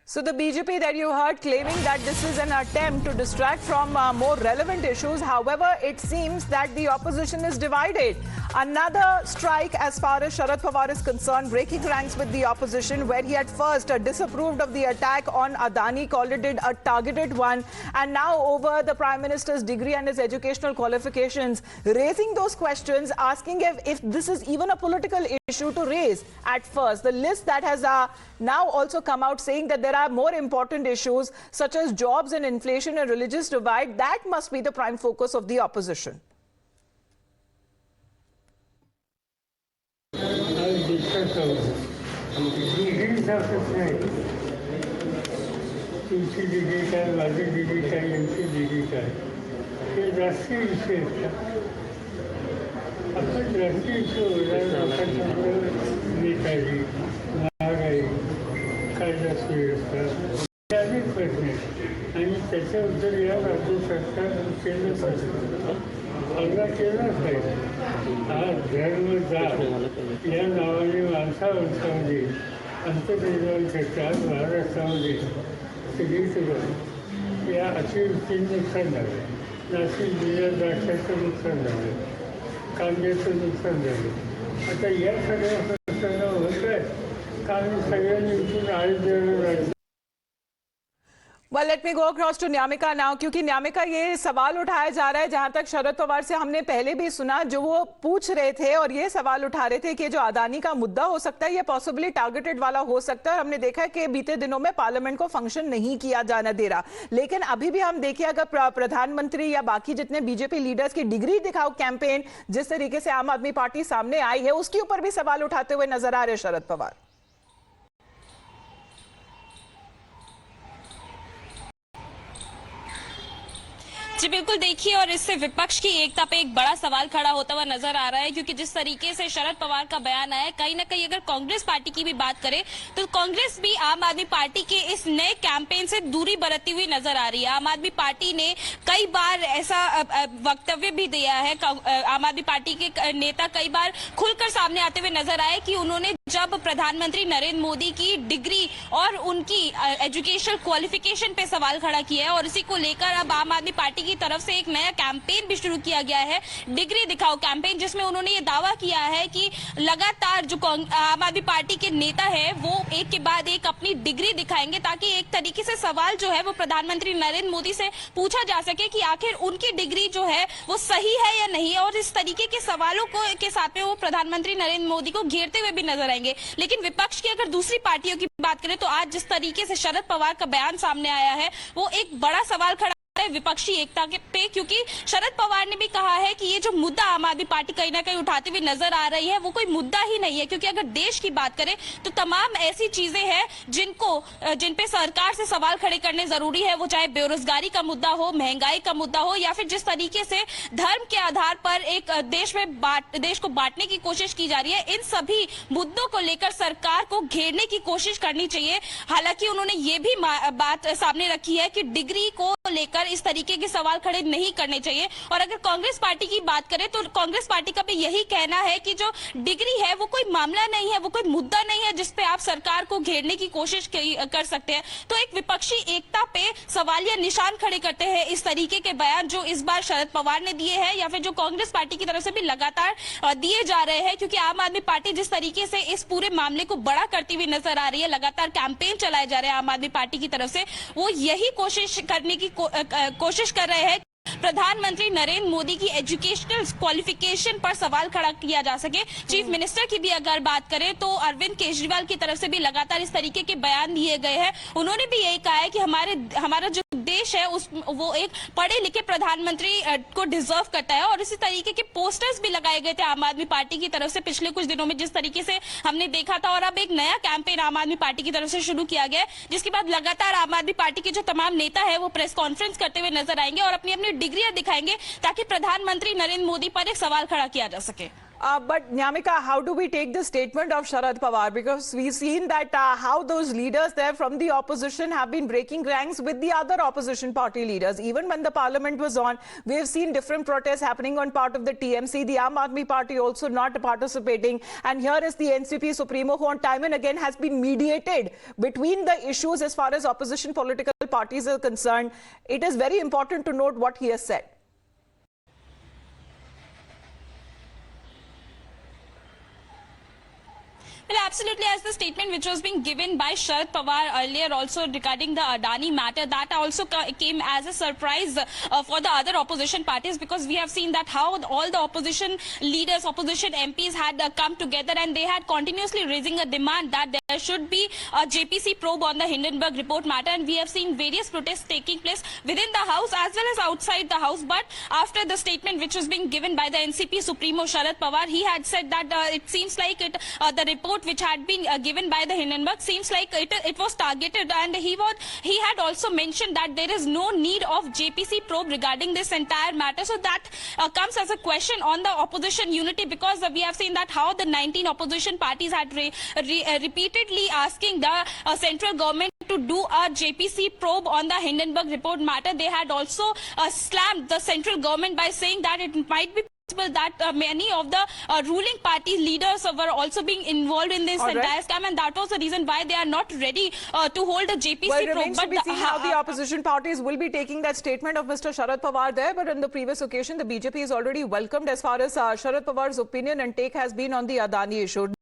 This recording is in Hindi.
So the BJP that you heard claiming that this is an attempt to distract from more relevant issues. However, it seems that the opposition is divided. Another strike as far as Sharad Pawar is concerned, breaking ranks with the opposition, where he at first disapproved of the attack on Adani, called it a targeted one, and now over the Prime Minister's degree and his educational qualifications, raising those questions, asking if this is even a political issue to raise at first. The list that has now also come out saying that there are more important issues such as jobs and inflation and religious divide. That must be the prime focus of the opposition. आणि त्याच्या उत्तर या राज्य सरकार केलं पाहिजे, अलगा केलंच पाहिजे. हा धर्म जात या नावाने माणसामध्ये अंतर्निर्माण क्षेत्रात महाराष्ट्रामध्ये सगळीकडं या अतिवृष्टीचं नुकसान झालं. नाशिक जिल्ह्यात द्राक्षाचं नुकसान झालं, कांद्याचं नुकसान झालं. आता या सगळ्या प्रश्नांना होत आहे का आम्ही सगळ्यांनी इथून आळी देणं राज्य. Well, let me go across to न्यामिका now, क्योंकि न्यामिका ये सवाल उठाया जा रहा है, जहां तक शरद पवार से हमने पहले भी सुना, जो वो पूछ रहे थे और ये सवाल उठा रहे थे कि जो अदानी का मुद्दा हो सकता है ये पॉसिबली टारगेटेड वाला हो सकता है. और हमने देखा कि बीते दिनों में पार्लियामेंट को फंक्शन नहीं किया जाना दे रहा. लेकिन अभी भी हम देखिए, अगर प्रधानमंत्री या बाकी जितने बीजेपी लीडर्स की डिग्री दिखाओ कैंपेन जिस तरीके से आम आदमी पार्टी सामने आई है, उसके ऊपर भी सवाल उठाते हुए नजर आ रहे शरद पवार. जी बिल्कुल, देखिए, और इससे विपक्ष की एकता पे एक बड़ा सवाल खड़ा होता हुआ नजर आ रहा है, क्योंकि जिस तरीके से शरद पवार का बयान आया है, कहीं ना कहीं अगर कांग्रेस पार्टी की भी बात करें तो कांग्रेस भी आम आदमी पार्टी के इस नए कैंपेन से दूरी बरतती हुई नजर आ रही है. आम आदमी पार्टी ने कई बार ऐसा वक्तव्य भी दिया है. आम आदमी पार्टी के नेता कई बार खुलकर सामने आते हुए नजर आए कि उन्होंने जब प्रधानमंत्री नरेंद्र मोदी की डिग्री और उनकी एजुकेशनल क्वालिफिकेशन पे सवाल खड़ा किया है, और इसी को लेकर अब आम आदमी पार्टी की तरफ से एक नया कैंपेन भी शुरू किया गया है, डिग्री दिखाओ कैंपेन, जिसमें उन्होंने ये दावा किया है कि लगातार जो आम आदमी पार्टी के नेता है वो एक के बाद एक अपनी डिग्री दिखाएंगे, ताकि एक तरीके से सवाल जो है वो प्रधानमंत्री नरेंद्र मोदी से पूछा जा सके कि आखिर उनकी डिग्री जो है वो सही है या नहीं. और इस तरीके के सवालों के साथ में वो प्रधानमंत्री नरेंद्र मोदी को घेरते हुए भी नजर आएंगे. लेकिन विपक्ष की अगर दूसरी पार्टियों की बात करें तो आज जिस तरीके से शरद पवार का बयान सामने आया है वो एक बड़ा सवाल खड़ा विपक्षी एकता के पे, क्योंकि शरद पवार ने भी कहा है कि ये जो मुद्दा आम आदमी पार्टी कहीं ना कहीं उठाती हुई नजर आ रही है वो कोई मुद्दा ही नहीं है. क्योंकि अगर देश की बात करें तो तमाम ऐसी चीजें हैं जिन पे सरकार से सवाल खड़े करने जरूरी है, वो चाहे बेरोजगारी का मुद्दा हो, महंगाई का मुद्दा हो, या फिर जिस तरीके से धर्म के आधार पर एक देश को बांटने की कोशिश की जा रही है. इन सभी मुद्दों को लेकर सरकार को घेरने की कोशिश करनी चाहिए. हालांकि उन्होंने ये भी बात सामने रखी है कि डिग्री को लेकर इस तरीके के सवाल खड़े नहीं करने चाहिए. और अगर कांग्रेस पार्टी की बात करें तो कांग्रेस पार्टी का भी यही कहना है कि जो डिग्री है वो कोई मामला नहीं है, वो कोई मुद्दा नहीं है जिसपे आप सरकार को घेरने की कोशिश कर सकते हैं. तो एक विपक्षी एकता पे सवालिया निशान खड़े करते हैं इस तरीके के बयान जो इस बार शरद पवार ने दिए हैं, या फिर जो कांग्रेस पार्टी की तरफ से भी लगातार दिए जा रहे हैं. क्योंकि आम आदमी पार्टी जिस तरीके से इस पूरे मामले को बड़ा करती हुई नजर आ रही है, लगातार कैंपेन चलाए जा रहे हैं आम आदमी पार्टी की तरफ से, वो यही कोशिश करने की कोशिश कर रहे हैं प्रधानमंत्री नरेंद्र मोदी की एजुकेशनल क्वालिफिकेशन पर सवाल खड़ा किया जा सके. चीफ मिनिस्टर की भी अगर बात करें तो अरविंद केजरीवाल की तरफ से भी लगातार इस तरीके के बयान दिए गए हैं. उन्होंने भी यही कहा है कि हमारा जो देश है वो एक पढ़े लिखे प्रधानमंत्री को डिजर्व करता है. और इसी तरीके के पोस्टर्स भी लगाए गए थे आम आदमी पार्टी की तरफ से पिछले कुछ दिनों में, जिस तरीके से हमने देखा था. और अब एक नया कैंपेन आम आदमी पार्टी की तरफ से शुरू किया गया है, जिसके बाद लगातार आम आदमी पार्टी के जो तमाम नेता है वो प्रेस कॉन्फ्रेंस करते हुए नजर आएंगे और अपनी अपनी डिग्रियां दिखाएंगे, ताकि प्रधानमंत्री नरेंद्र मोदी पर एक सवाल खड़ा किया जा सके. But Nyamika, how do we take the statement of Sharad Pawar? Because we've seen that how those leaders there from the opposition have been breaking ranks with the other opposition party leaders. Even when the parliament was on, we have seen different protests happening on part of the TMC, the Aam Aadmi Party also not participating. And here is the NCP Supremo who on time and again has been mediated between the issues as far as opposition political parties are concerned. It is very important to note what he has said. Well, absolutely, as the statement which was being given by Sharad Pawar earlier also regarding the Adani matter, that also came as a surprise for the other opposition parties, because we have seen that how all the opposition leaders, opposition MPs had come together and they had continuously raising a demand that there should be a JPC probe on the Hindenburg report matter, and we have seen various protests taking place within the house as well as outside the house. But after the statement which was being given by the NCP Supremo Sharad Pawar, he had said that it seems like the report which had been given by the Hindenburg seems like it was targeted, and he had also mentioned that there is no need of JPC probe regarding this entire matter. So that comes as a question on the opposition unity, because we have seen that how the 19 opposition parties had repeatedly asking the central government to do a JPC probe on the Hindenburg report matter. They had also slammed the central government by saying that it might be that many of the ruling party leaders were also being involved in this entire scam, and that was the reason why they are not ready to hold a JPC well, it probe. remains to be seen how the opposition parties will be taking that statement of Mr. Sharad Pawar there. But on the previous occasion, the BJP is already welcomed as far as Sharad Pawar's opinion and take has been on the Adani issue.